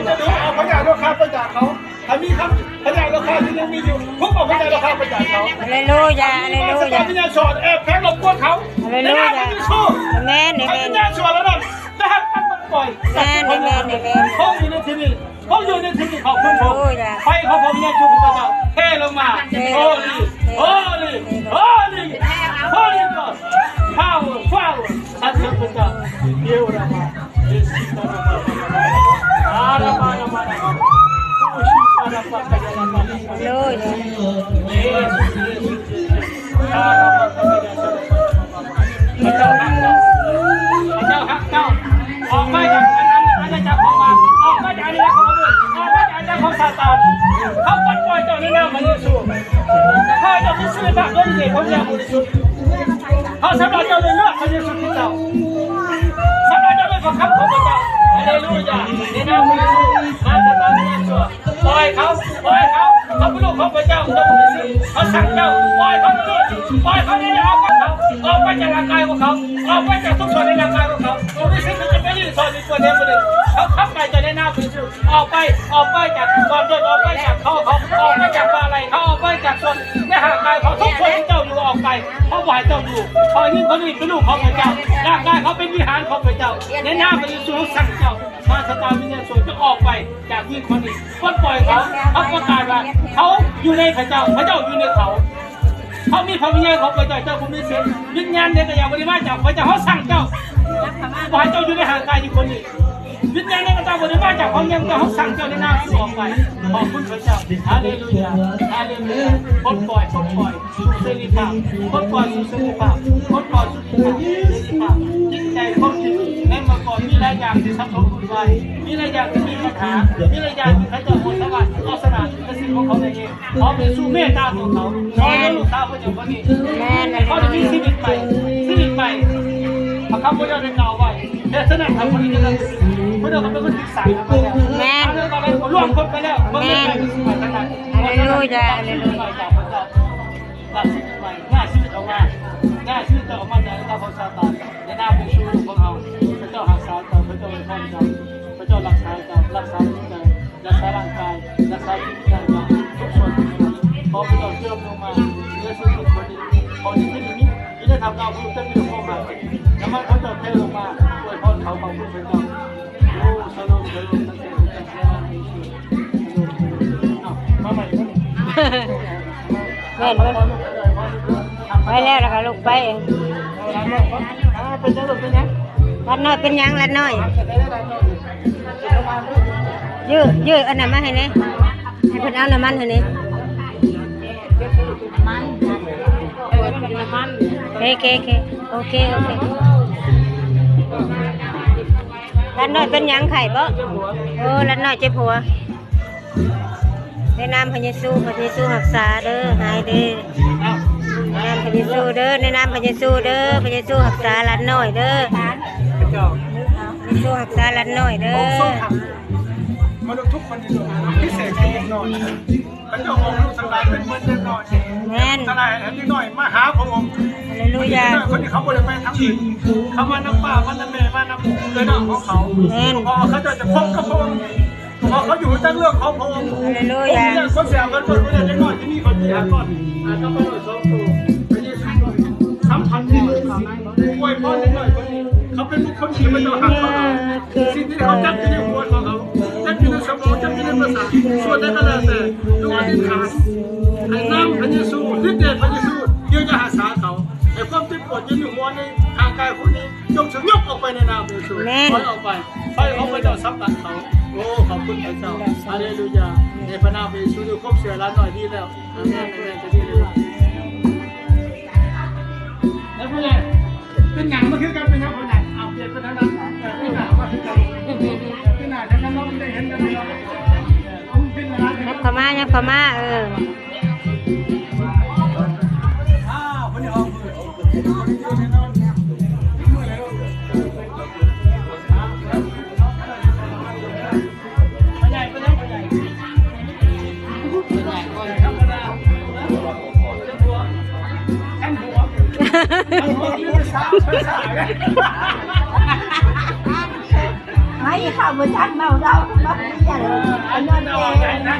จะดูเอาพยานราคาประหยัดเขาถ้ามีคำพยานราคาที่ยังมีอยู่พวกเอาพยานราคาประหยัดเขา อะไรรู้ยาอะไรรู้ยา พยานสอนแอบแฝงหลบกวนเขาแม่แม่พยานสอนแล้วนั่นนะฮะมันปล่อยเขาอยู่ในที่นี่เขาอยู่ในที่นี่ขอบคุณผมไฟเขาพยานชุบพระเจ้าเทลงมาโอ้ดีโอ้ดีโอ้ดีโอ้ดีก่อนข้าวสัตย์พระเจ้าเดียวรามาเดชิตารามารามารามารู้ยาพระเจ้าฮักเจ้าออกมาจากอาณาจักรของมันออกมาจากอาณาจักรของมันออกมาจากอาณาจักรของซาตานเขาปล่อยเจ้าในนามพระเยซูข้าเจ้ามีชีวิตแบบนี้ผมอยากบริสุทธิ์เขาสำหรับเจ้าในเลือดพระเยซูคริสต์เจ้าสำหรับเจ้าในพระคำของพระเจ้าฮาเลลูยาในนามพระเยซูมาซาตานไม่ชั่วปล่อยเขาเขาเป็นลูกของพระเจ้าเจ้าบริสุทธิ์เขาสั่งเจ้าปล่อยเขาเลยปล่อยเขาเลยเอาเขาออกไปจากร่างกายของเขาออกไปจากทุกส่วนในร่างกายของเขาตัวนี้สิ่งที่จะเป็นที่สอนในตัวเด็กคนหนึ่งเขาขับไปจะได้หน้าพระเยซูออกไปจากความโดนออกไปจากเขาออกไปจากอะไรเขาออกไปจากส่วนในร่างกายเขาทุกคนที่เจ้าอยู่ออกไปเขาบ่ายเจ้าอยู่พอยิ่งเขานี่เป็นลูกของพระเจ้าร่างกายเขาเป็นวิหารของพระเจ้าในหน้าพระเยซูสั่งเจ้ามาสตาร์วิญญาณส่วนจะออกไปจากยิ่งคนนี้ปล่อยเขาประกาศว่าเขาอยู่ในพระเจ้าอยู่ในเขาเขามีพระวิญญาณของพระเจ้าเจ้าคุณมีเสียงวิญญาณเด็กก็อย่าบริมาจากพระเจ้าเขาสั่งเจ้าบ่ให้เจ้าอยู่ในห่างกายอยู่คนนี้วิญญาณเด็กก็เจ้าบริมาจากพระวิญญาณเขาสั่งเจ้าในนามออกไปขอบคุณพระเจ้าฮาเลลูยาฮาเลลูยาปล่อยสุเสรีภาพปล่อยสุเสรีภาพปล่อยสุเสรีภาพจิตใจของจริงในเมื่อก่อนมีหลายอย่างที่สับสนวุ่นวายมีหลายอย่างที่มีปัญหามีหลายอย่างที่เขาเจ้าหมดสวัสดิ์เอาสนะเป็นสิ่งของเขาเองเขาเป็นสู้เมตตาของเขาเขาลูกสาวพระเจ้าคนนี้เขาจะมีชีวิตใหม่พระคำพระเจ้าได้กล่าวไว้เทศนาทำคนนี้จะพระเจ้าเป็นคนที่สั่งไปแล้วแม่เรื่องอะไรร่วมคนไปแล้วแม่อะไรรู้ยาอะไรรู้จากพระเจ้าตัดสินใหม่ง่ายชีวิตออกมาจากตาของซาตานในหน้าเป็นชู้ของเราพระเจ้าหักษาเจ้าพระเจ้าเป็นพ่อเจ้าพระเจ้ารักษาเจ้ารักษาจิตใจรักษาร่างกายรักษาจิตใจทุกส่วนขอพระเจ้าเชื่อมลงมาเนื้อสุดคนนี้ขอที่นี้ที่ได้ทำเราผู้จะมีความหมายแล้วมันพระเจ้าเทลงมาด้วยพรเขาของพระเจ้าโอ้สโลมตั้งแต่มาใหม่ไปแล้วล่ะค่ะลูกไปเป็นยังเป็นยัง ลัดน้อยเป็นยังลัดน้อยยืดอันนั้นมาให้เนี่ยให้เพิ่นเอาน้ำมันให้เนี่ยโอเคลัดน้อยเป็นยังไข่บ่ลัดน้อยเจ็บหัวในนามพระเยซูรักษาเด้อหายเด้อในนามพระเยซูเด้อในนามพระเยซูเด้อพระเยซูรักษาลัดน้อยเด้อพระเยซูรักษาลัดน้อยเด้อมนุษย์ทุกคนพิเศษแค่เล็กน้อยพระเจ้าองค์ลูกทั้งหลายเป็นเหมือนเล็กน้อยแม่นทั้งหลายเล็กน้อยมาหาพระองค์ฮาเลลูยาคนที่เขาบริเวณทั้งอื่นเขามาน้ำป่ามาน้ำแม่มาน้ำเลยน้องของเขาพอเขาจะพบกับพระองค์พอเขาอยู่ตั้งเรื่องของพระองค์ฮาเลลูยาคนเสียกันหมดไม่ได้เล็กน้อยที่นี่คนที่หาก่อนก็มาโดยสองตัวพระเยซูสัมพันธ์ที่อวยพรเล็กน้อยคนนี้เขาเป็นบุคคลที่ไม่ต้องหักเขาสิ่งที่เขาจับอยู่ในหัวของเขาจับอยู่ในสมองจับอยู่ในภาษาส่วนใดก็แล้วแต่ดูอธิษฐานไอ้น้ำพระเยซูฤทธิ์เดชพระเยซูเยียวยาหาสาเขาไอ้ความเจ็บปวดยืนอยู่หัวในทางกายคนนี้จงยกออกไปในนามพระเยซูปล่อยออกไปเขาไปเจ้าสัมผัสเขาโอ้ขอบคุณพระเจ้าฮาเลลูยาในพระนามพระเยซูดูครบเสียล้านหน่อยดีแล้วอาเมนจะดีเลยแล้วเพื่อนเป็นหนังมาคือกันเป็นหนังคนไหนเอาเปลี่ยนเป็นหนังเป็นหนังมาคือกันเป็นหนังแต่นั้นเราไม่ได้เห็นกันเลยยับเข้ามาคนนี้ห้องมา ไม่เข้ามาชักเมาเราไม่อยาก อัน น นั้ อน น เอา เอ ใจ ง นะ